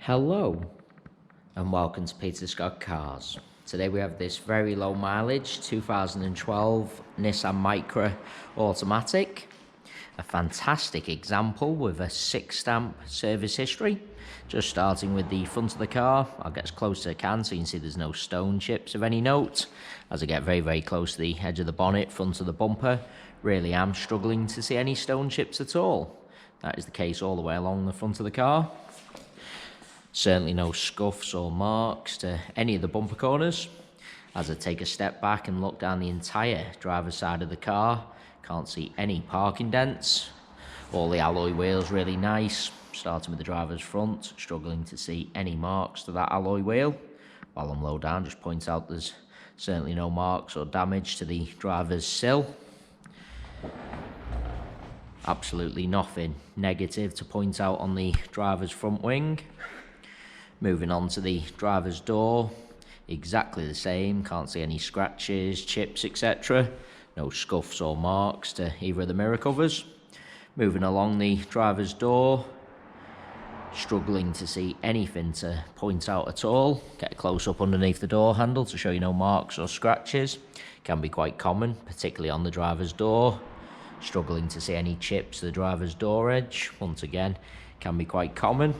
Hello and welcome to Peter Scott Cars. Today we have this very low mileage 2012 Nissan Micra Automatic. A fantastic example with a 6-stamp service history. Just starting with the front of the car, I'll get as close as I can so you can see there's no stone chips of any note. As I get very close to the edge of the bonnet, front of the bumper, really am struggling to see any stone chips at all. That is the case all the way along the front of the car. Certainly no scuffs or marks to any of the bumper corners. As I take a step back and look down the entire driver's side of the car, can't see any parking dents. All the alloy wheels really nice. Starting with the driver's front, struggling to see any marks to that alloy wheel. While I'm low down, just point out there's certainly no marks or damage to the driver's sill. Absolutely nothing negative to point out on the driver's front wing. Moving on to the driver's door, exactly the same, can't see any scratches, chips, etc. No scuffs or marks to either of the mirror covers. Moving along the driver's door, struggling to see anything to point out at all. Get a close up underneath the door handle to show you no marks or scratches. Can be quite common, particularly on the driver's door. Struggling to see any chips to the driver's door edge. Once again, can be quite common.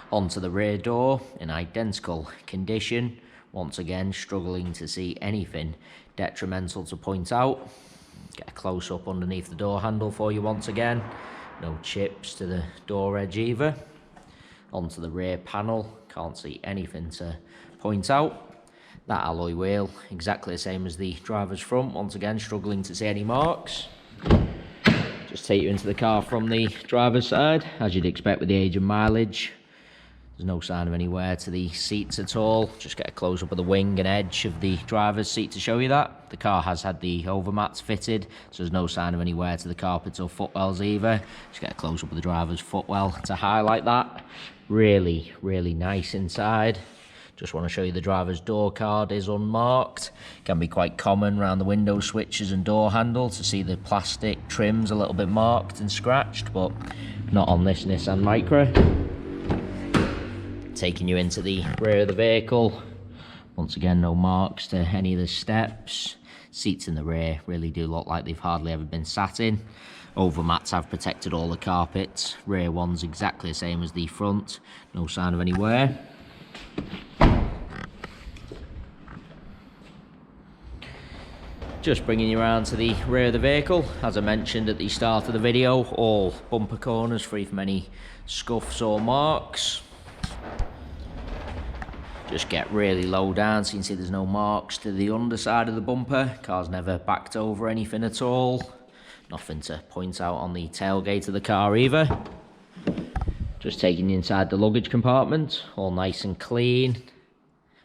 Onto the rear door, in identical condition. Once again, struggling to see anything detrimental to point out. Get a close up underneath the door handle for you once again. No chips to the door edge either. Onto the rear panel, can't see anything to point out. That alloy wheel, exactly the same as the driver's front. Once again, struggling to see any marks. Just take you into the car from the driver's side, as you'd expect with the age and mileage. There's no sign of any wear to the seats at all. Just get a close-up of the wing and edge of the driver's seat to show you that. The car has had the overmats fitted, so there's no sign of any wear to the carpets or footwells either. Just get a close-up of the driver's footwell to highlight that. Really nice inside. Just want to show you the driver's door card is unmarked. Can be quite common around the window switches and door handle to see the plastic trims a little bit marked and scratched, but not on this Nissan Micra. Taking you into the rear of the vehicle. Once again, no marks to any of the steps. Seats in the rear really do look like they've hardly ever been sat in. Overmats have protected all the carpets. Rear one's exactly the same as the front. No sign of any wear. Just bringing you around to the rear of the vehicle. As I mentioned at the start of the video, all bumper corners free from any scuffs or marks. Just get really low down so you can see there's no marks to the underside of the bumper. Car's never backed over anything at all. Nothing to point out on the tailgate of the car either. Just taking you inside the luggage compartment, all nice and clean.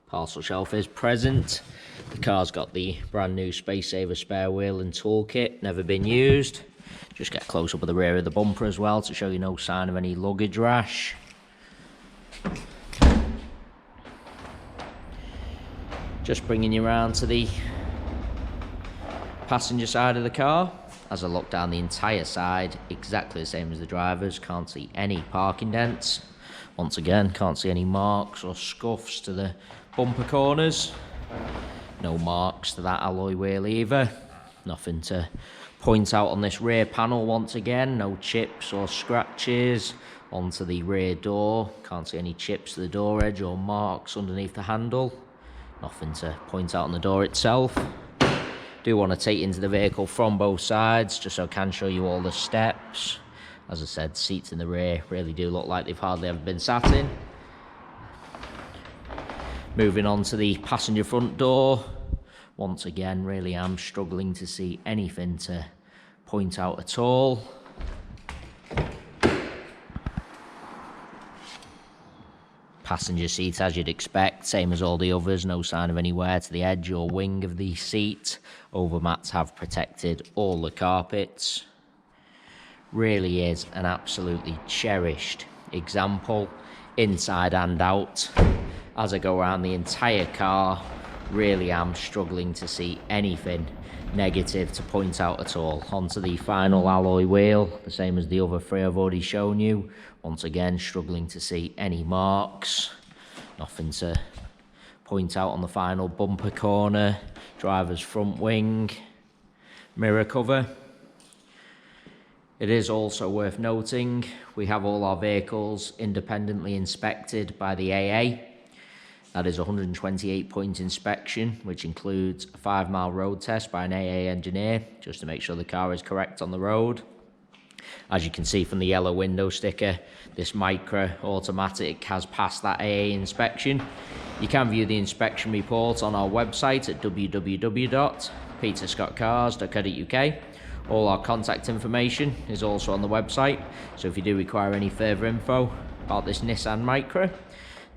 Parcel shelf is present. The car's got the brand new Space Saver spare wheel and toolkit, never been used. Just get a close up of the rear of the bumper as well to show you no sign of any luggage rash. Just bringing you around to the passenger side of the car. As I look down the entire side, exactly the same as the driver's. Can't see any parking dents. Once again, can't see any marks or scuffs to the bumper corners. No marks to that alloy wheel either. Nothing to point out on this rear panel once again. No chips or scratches. Onto the rear door. Can't see any chips to the door edge or marks underneath the handle. Nothing to point out on the door itself. Do want to take you into the vehicle from both sides, just so I can show you all the steps. As I said, seats in the rear really do look like they've hardly ever been sat in. Moving on to the passenger front door. Once again, really am struggling to see anything to point out at all. Passenger seat, as you'd expect, same as all the others. No sign of any wear to the edge or wing of the seat. Overmats have protected all the carpets. Really is an absolutely cherished example, inside and out. As I go around the entire car, really am struggling to see anything negative to point out at all. Onto the final alloy wheel, the same as the other three I've already shown you. Once again, struggling to see any marks. Nothing to point out on the final bumper corner, driver's front wing, mirror cover. It is also worth noting we have all our vehicles independently inspected by the AA. That is a 128-point inspection, which includes a 5-mile road test by an AA engineer, just to make sure the car is correct on the road. As you can see from the yellow window sticker, this Micra Automatic has passed that AA inspection. You can view the inspection report on our website at www.peterscottcars.co.uk. All our contact information is also on the website, so if you do require any further info about this Nissan Micra,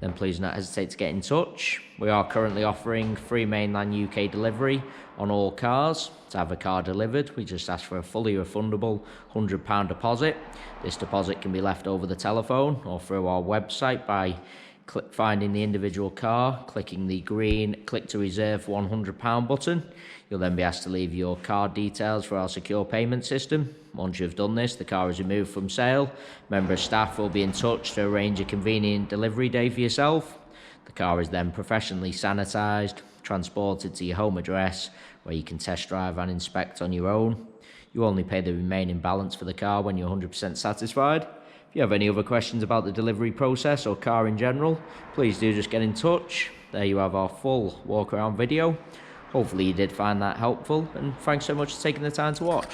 then please do not hesitate to get in touch. We are currently offering free mainland UK delivery on all cars. To have a car delivered, we just ask for a fully refundable £100 deposit. This deposit can be left over the telephone or through our website by finding the individual car, clicking the green click to reserve £100 button. You'll then be asked to leave your card details for our secure payment system. Once you've done this, the car is removed from sale. A member of staff will be in touch to arrange a convenient delivery day for yourself. The car is then professionally sanitised, transported to your home address, where you can test drive and inspect on your own. You only pay the remaining balance for the car when you're 100% satisfied. If you have any other questions about the delivery process or car in general, please do just get in touch. There you have our full walk around video. Hopefully you did find that helpful, and thanks so much for taking the time to watch.